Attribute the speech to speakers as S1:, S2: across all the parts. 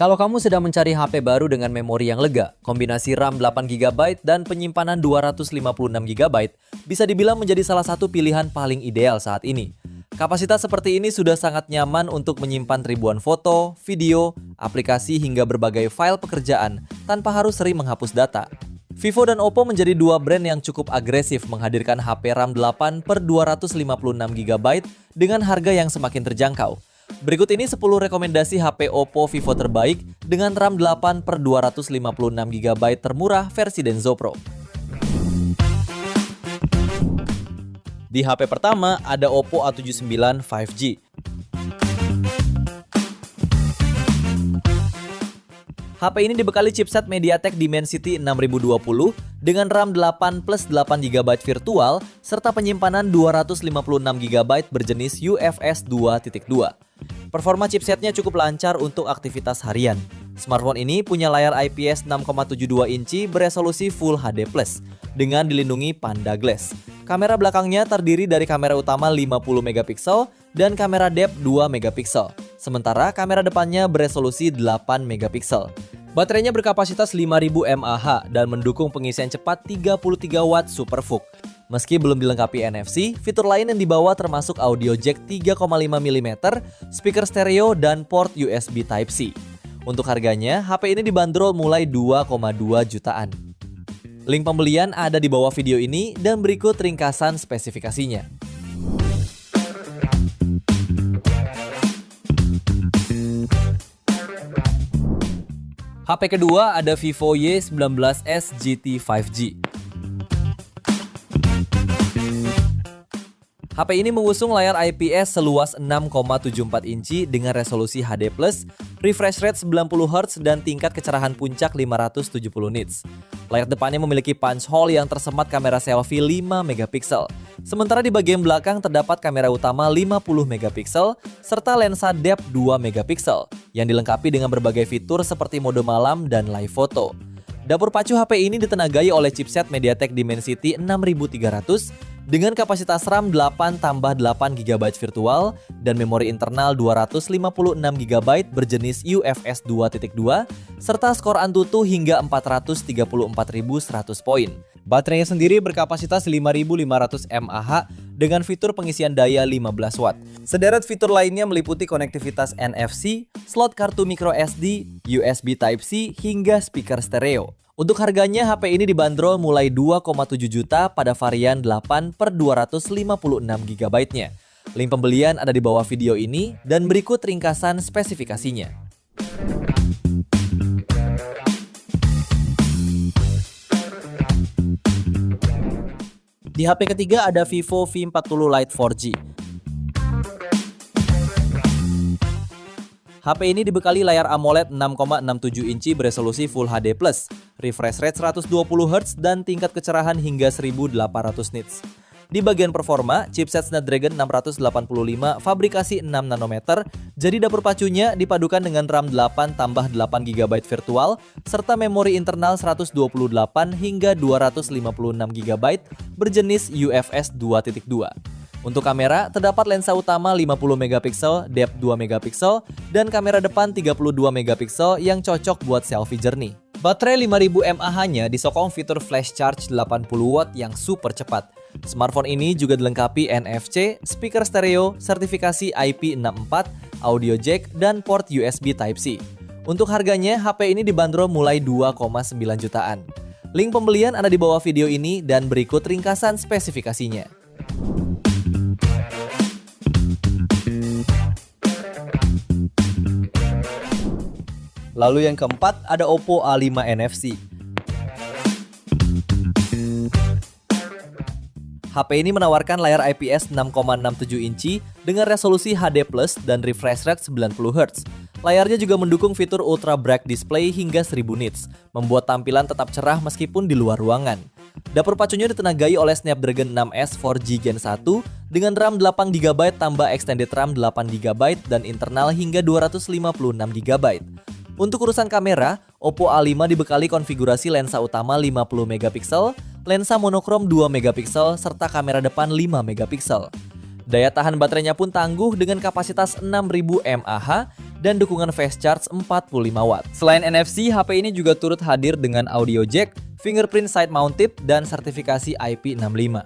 S1: Kalau kamu sedang mencari HP baru dengan memori yang lega, kombinasi RAM 8GB dan penyimpanan 256GB bisa dibilang menjadi salah satu pilihan paling ideal saat ini. Kapasitas seperti ini sudah sangat nyaman untuk menyimpan ribuan foto, video, aplikasi hingga berbagai file pekerjaan tanpa harus sering menghapus data. Vivo dan Oppo menjadi dua brand yang cukup agresif menghadirkan HP RAM 8 per 256GB dengan harga yang semakin terjangkau. Berikut ini 10 rekomendasi HP Oppo Vivo terbaik dengan RAM 8 per 256GB termurah versi Denso Pro. Di HP pertama ada Oppo A79 5G. HP ini dibekali chipset MediaTek Dimensity 6020 dengan RAM 8 plus 8GB virtual serta penyimpanan 256GB berjenis UFS 2.2. Performa chipsetnya cukup lancar untuk aktivitas harian. Smartphone ini punya layar IPS 6,72 inci beresolusi Full HD+, dengan dilindungi Panda Glass. Kamera belakangnya terdiri dari kamera utama 50MP dan kamera depth 2MP. Sementara kamera depannya beresolusi 8MP. Baterainya berkapasitas 5000 mAh dan mendukung pengisian cepat 33 Watt SuperVOOC. Meski belum dilengkapi NFC, fitur lain yang dibawa termasuk audio jack 3,5mm, speaker stereo, dan port USB Type-C. Untuk harganya, HP ini dibanderol mulai 2,2 jutaan. Link pembelian ada di bawah video ini dan berikut ringkasan spesifikasinya. HP kedua ada Vivo Y19s GT 5G. HP ini mengusung layar IPS seluas 6,74 inci dengan resolusi HD+, refresh rate 90Hz dan tingkat kecerahan puncak 570 nits. Layar depannya memiliki punch hole yang tersemat kamera selfie 5MP. Sementara di bagian belakang terdapat kamera utama 50MP serta lensa depth 2MP yang dilengkapi dengan berbagai fitur seperti mode malam dan live photo. Dapur pacu HP ini ditenagai oleh chipset MediaTek Dimensity 6300 dengan kapasitas RAM 8 tambah 8GB virtual dan memori internal 256GB berjenis UFS 2.2 serta skor Antutu hingga 434.100 poin. Baterainya sendiri berkapasitas 5500 mAh dengan fitur pengisian daya 15 Watt. Sederet fitur lainnya meliputi konektivitas NFC, slot kartu microSD, USB Type-C hingga speaker stereo. Untuk harganya, HP ini dibanderol mulai 2,7 juta pada varian 8 per 256GB-nya. Link pembelian ada di bawah video ini dan berikut ringkasan spesifikasinya. Di HP ketiga ada Vivo V40 Lite 4G. HP ini dibekali layar AMOLED 6,67 inci beresolusi Full HD+, refresh rate 120Hz dan tingkat kecerahan hingga 1800 nits. Di bagian performa, chipset Snapdragon 685 fabrikasi 6nm, jadi dapur pacunya dipadukan dengan RAM 8 tambah 8GB virtual serta memori internal 128 hingga 256GB berjenis UFS 2.2. Untuk kamera, terdapat lensa utama 50MP, depth 2MP, dan kamera depan 32MP yang cocok buat selfie jernih. Baterai 5000 mAh-nya disokong fitur flash charge 80W yang super cepat. Smartphone ini juga dilengkapi NFC, speaker stereo, sertifikasi IP64, audio jack, dan port USB Type-C. Untuk harganya, HP ini dibanderol mulai 2,9 jutaan. Link pembelian ada di bawah video ini dan berikut ringkasan spesifikasinya. Lalu yang keempat ada Oppo A5 NFC. HP ini menawarkan layar IPS 6,67 inci dengan resolusi HD+ dan refresh rate 90Hz. Layarnya juga mendukung fitur Ultra Bright Display hingga 1000 nits, membuat tampilan tetap cerah meskipun di luar ruangan. Dapur pacunya ditenagai oleh Snapdragon 6S 4G Gen 1 dengan RAM 8GB tambah extended RAM 8GB dan internal hingga 256GB. Untuk urusan kamera, Oppo A5 dibekali konfigurasi lensa utama 50MP, lensa monokrom 2MP, serta kamera depan 5MP. Daya tahan baterainya pun tangguh dengan kapasitas 6000 mAh dan dukungan fast charge 45 watt. Selain NFC, HP ini juga turut hadir dengan audio jack, fingerprint side mounted, dan sertifikasi IP65.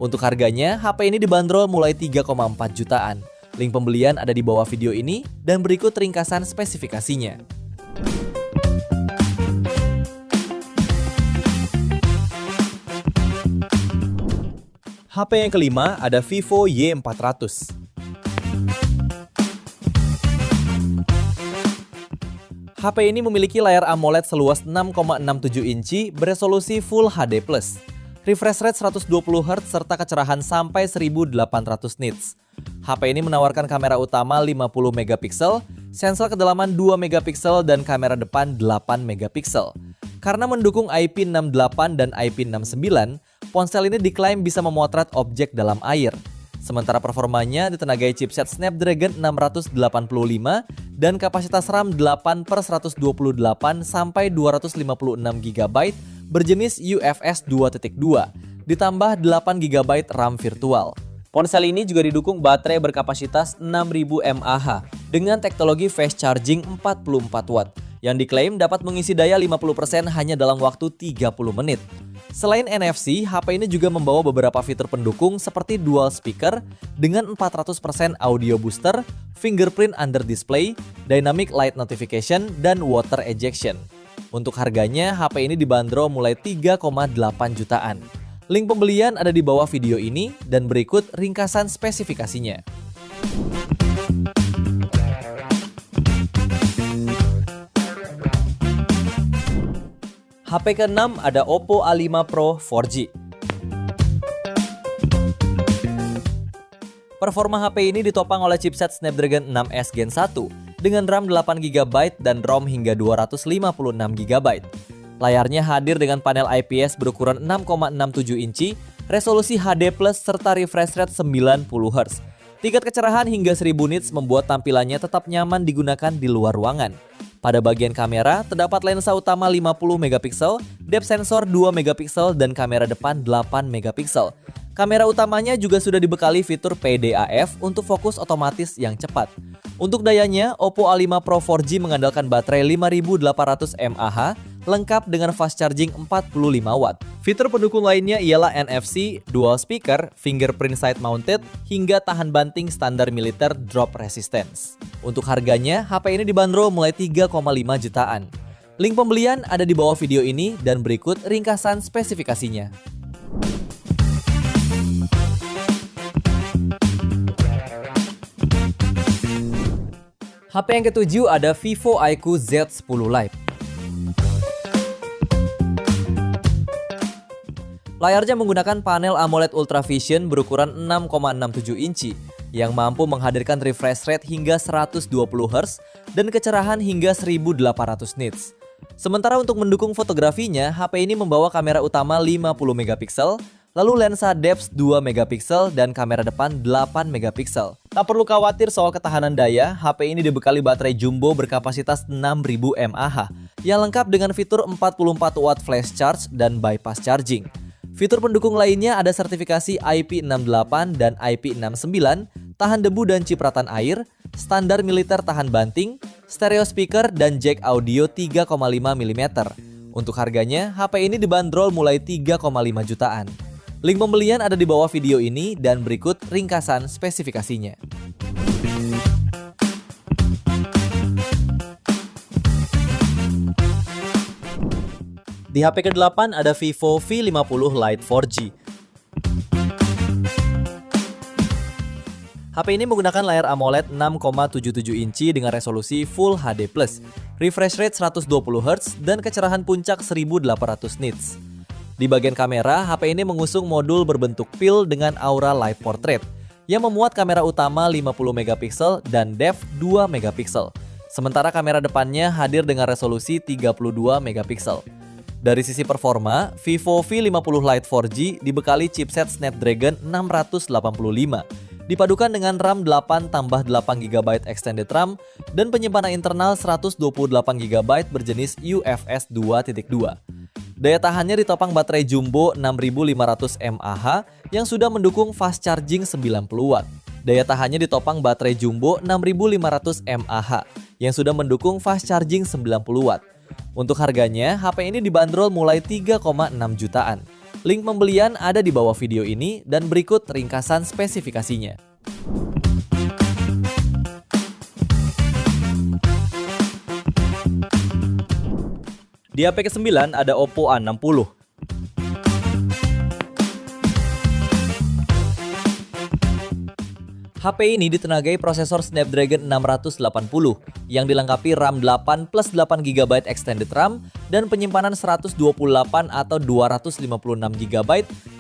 S1: Untuk harganya, HP ini dibanderol mulai 3,4 jutaan. Link pembelian ada di bawah video ini dan berikut ringkasan spesifikasinya. HP yang kelima ada Vivo Y400. HP ini memiliki layar AMOLED seluas 6,67 inci beresolusi Full HD+, refresh rate 120 Hz serta kecerahan sampai 1800 nits. HP ini menawarkan kamera utama 50 megapiksel, sensor kedalaman 2 megapiksel dan kamera depan 8 megapiksel. Karena mendukung IP68 dan IP69, ponsel ini diklaim bisa memotret objek dalam air. Sementara performanya ditenagai chipset Snapdragon 685 dan kapasitas RAM 8/128 sampai 256 GB berjenis UFS 2.2, ditambah 8 GB RAM virtual. Ponsel ini juga didukung baterai berkapasitas 6000 mAh dengan teknologi fast charging 44 watt yang diklaim dapat mengisi daya 50% hanya dalam waktu 30 menit. Selain NFC, HP ini juga membawa beberapa fitur pendukung seperti dual speaker dengan 400% audio booster, fingerprint under display, dynamic light notification, dan water ejection. Untuk harganya, HP ini dibanderol mulai 3,8 jutaan. Link pembelian ada di bawah video ini dan berikut ringkasan spesifikasinya. HP ke-6 ada Oppo A5 Pro 4G. Performa HP ini ditopang oleh chipset Snapdragon 6S Gen 1 dengan RAM 8GB dan ROM hingga 256GB. Layarnya hadir dengan panel IPS berukuran 6,67 inci, resolusi HD+, serta refresh rate 90 Hz. Tingkat kecerahan hingga 1000 nits membuat tampilannya tetap nyaman digunakan di luar ruangan. Pada bagian kamera, terdapat lensa utama 50 megapiksel, depth sensor 2 megapiksel, dan kamera depan 8 megapiksel. Kamera utamanya juga sudah dibekali fitur PDAF untuk fokus otomatis yang cepat. Untuk dayanya, Oppo A5 Pro 4G mengandalkan baterai 5800 mAh, lengkap dengan fast charging 45 watt. Fitur pendukung lainnya ialah NFC, dual speaker, fingerprint side mounted, hingga tahan banting standar militer drop resistance. Untuk harganya, HP ini dibanderol mulai 3,5 jutaan. Link pembelian ada di bawah video ini dan berikut ringkasan spesifikasinya. HP yang ketujuh ada Vivo iQOO Z10 Lite. Layarnya menggunakan panel AMOLED Ultra Vision berukuran 6,67 inci yang mampu menghadirkan refresh rate hingga 120 Hz dan kecerahan hingga 1800 nits. Sementara untuk mendukung fotografinya, HP ini membawa kamera utama 50 megapiksel, lalu lensa depth 2 megapiksel dan kamera depan 8 megapiksel. Tak perlu khawatir soal ketahanan daya, HP ini dibekali baterai jumbo berkapasitas 6000 mAh yang lengkap dengan fitur 44 watt flash charge dan bypass charging. Fitur pendukung lainnya ada sertifikasi IP68 dan IP69, tahan debu dan cipratan air, standar militer tahan banting, stereo speaker, dan jack audio 3,5 mm. Untuk harganya, HP ini dibanderol mulai 3,5 jutaan. Link pembelian ada di bawah video ini dan berikut ringkasan spesifikasinya. Di HP ke-8 ada Vivo V50 Lite 4G. HP ini menggunakan layar AMOLED 6,77 inci dengan resolusi Full HD+, refresh rate 120 Hz dan kecerahan puncak 1800 nits. Di bagian kamera, HP ini mengusung modul berbentuk pil dengan aura live portrait yang memuat kamera utama 50 megapiksel dan depth 2 megapiksel. Sementara kamera depannya hadir dengan resolusi 32 megapiksel. Dari sisi performa, Vivo V50 Lite 4G dibekali chipset Snapdragon 685, dipadukan dengan RAM 8 tambah 8GB extended RAM dan penyimpanan internal 128GB berjenis UFS 2.2. Daya tahannya ditopang baterai jumbo 6500 mAh yang sudah mendukung fast charging 90 watt. Daya tahannya ditopang baterai jumbo 6500 mAh yang sudah mendukung fast charging 90 watt. Untuk harganya, HP ini dibanderol mulai 3,6 jutaan. Link pembelian ada di bawah video ini dan berikut ringkasan spesifikasinya. Di HP ke-9 ada Oppo A60. HP ini ditenagai prosesor Snapdragon 680 yang dilengkapi RAM 8 plus 8GB extended RAM dan penyimpanan 128 atau 256GB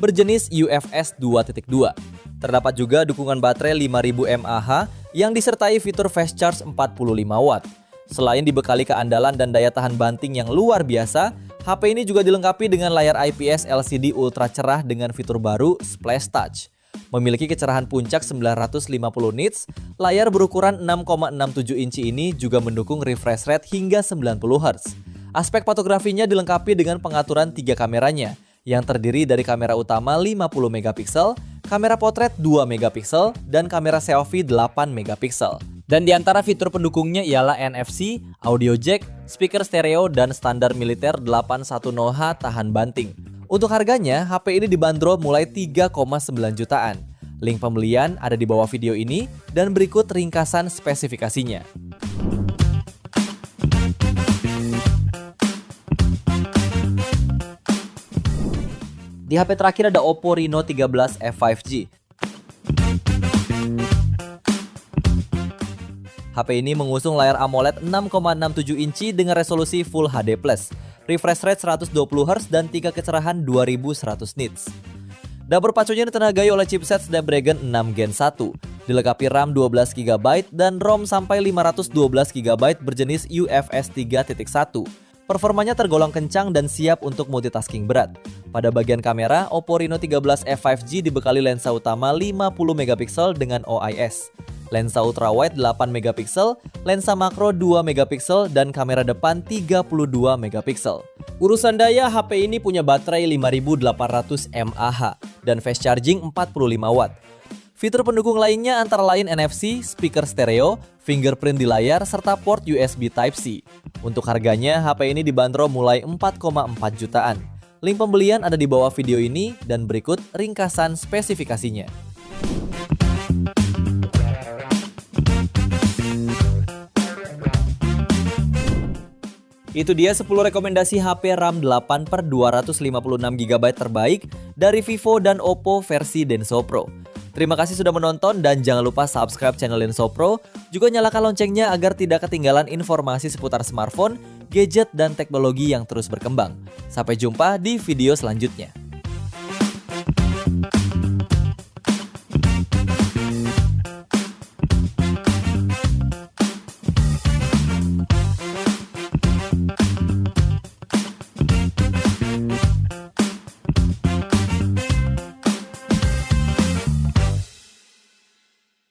S1: berjenis UFS 2.2. Terdapat juga dukungan baterai 5000 mAh yang disertai fitur fast charge 45 watt. Selain dibekali keandalan dan daya tahan banting yang luar biasa, HP ini juga dilengkapi dengan layar IPS LCD ultra cerah dengan fitur baru Splash Touch. Memiliki kecerahan puncak 950 nits, layar berukuran 6,67 inci ini juga mendukung refresh rate hingga 90 Hz. Aspek fotografinya dilengkapi dengan pengaturan 3 kameranya, yang terdiri dari kamera utama 50 megapiksel, kamera potret 2 megapiksel, dan kamera selfie 8 megapiksel. Dan di antara fitur pendukungnya ialah NFC, audio jack, speaker stereo, dan standar militer 810H tahan banting. Untuk harganya, HP ini dibanderol mulai 3,9 jutaan. Link pembelian ada di bawah video ini dan berikut ringkasan spesifikasinya. Di HP terakhir ada Oppo Reno 13F 5G. HP ini mengusung layar AMOLED 6,67 inci dengan resolusi Full HD+, refresh rate 120Hz dan tingkat kecerahan 2100 nits. Dapur pacunya ditenagai oleh chipset Snapdragon 6 Gen 1, dilengkapi RAM 12GB dan ROM sampai 512GB berjenis UFS 3.1. Performanya tergolong kencang dan siap untuk multitasking berat. Pada bagian kamera, Oppo Reno 13F 5G dibekali lensa utama 50MP dengan OIS, lensa ultrawide 8MP, lensa makro 2MP, dan kamera depan 32MP. Urusan daya, HP ini punya baterai 5800 mAh dan fast charging 45 watt. Fitur pendukung lainnya antara lain NFC, speaker stereo, fingerprint di layar, serta port USB Type-C. Untuk harganya, HP ini dibanderol mulai 4,4 jutaan. Link pembelian ada di bawah video ini dan berikut ringkasan spesifikasinya. Itu dia 10 rekomendasi HP RAM 8/256GB terbaik dari Vivo dan Oppo versi Denso Pro. Terima kasih sudah menonton dan jangan lupa subscribe channel Denso Pro, juga nyalakan loncengnya agar tidak ketinggalan informasi seputar smartphone, gadget, dan teknologi yang terus berkembang. Sampai jumpa di video selanjutnya.